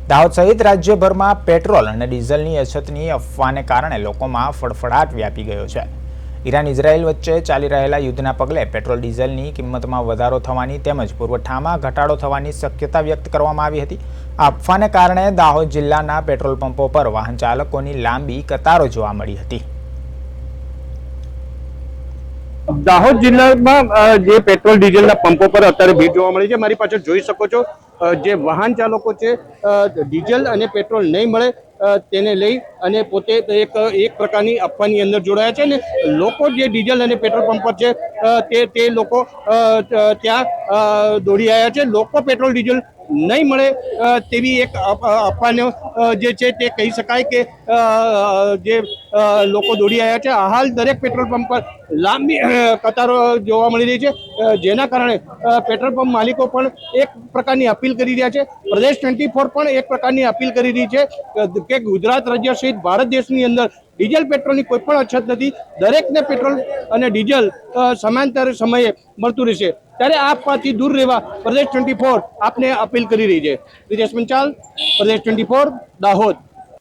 દાહોદ સહિત રાજ્યભરમાં પેટ્રોલ અને ડીઝલની અછતની અફવાને કારણે લોકોમાં ફફડાટ વ્યાપી ગયો છે। ઈરાન ઇઝરાયલ વચ્ચે ચાલી રહેલા યુદ્ધના પગલે પેટ્રોલ ડીઝલની કિંમતમાં વધારો થવાની તેમજ પુરવઠામાં ઘટાડો થવાની શક્યતા વ્યક્ત કરવામાં આવી હતી। આ અફવાને કારણે દાહોદ જિલ્લાના પેટ્રોલ પંપો પર વાહન ચાલકોની લાંબી કતારો જોવા મળી હતી। દાહોદ જિલ્લામાં જે પેટ્રોલ ડીઝલના પંપો પર અત્યારે ભીડ જોવા મળી છે। મારી પાછળ જોઈ શકો છો જે વાહન ચાલકો છે ડીઝલ અને પેટ્રોલ નહીં મળે તેને લઈ અને પોતે એક પ્રકારની અફવાની અંદર જોડાયા છે ને લોકો જે ડીઝલ અને પેટ્રોલ પંપ પર છે તે લોકો ત્યાં દોડી આવ્યા છે। લોકો પેટ્રોલ ડીઝલ નહીં મળે તેવી એક અફવાનો જે છે તે કહી શકાય કે જે લોકો દોડી આવ્યા છે। હાલ દરેક પેટ્રોલ પંપ પર લાંબી કતારો જોવા મળી રહી છે, જેના કારણે પેટ્રોલ પંપ માલિકો પણ એક પ્રકારની અપીલ કરી રહ્યા છે। પ્રદેશ 24 પણ એક પ્રકારની અપીલ કરી રહી છે કે ગુજરાત રાજ્ય સહિત ભારત દેશની અંદર ડીઝલ પેટ્રોલની કોઈ પણ અછત નથી, દરેકને પેટ્રોલ અને ડીઝલ સમાંતર સમયે મળતું રહેશે। ત્યારે આ અફવાથી દૂર રહેવા પ્રદેશ 24 આપને અપીલ કરી રહી છે। વિદેશ પંચાલ, પ્રદેશ 24, દાહોદ।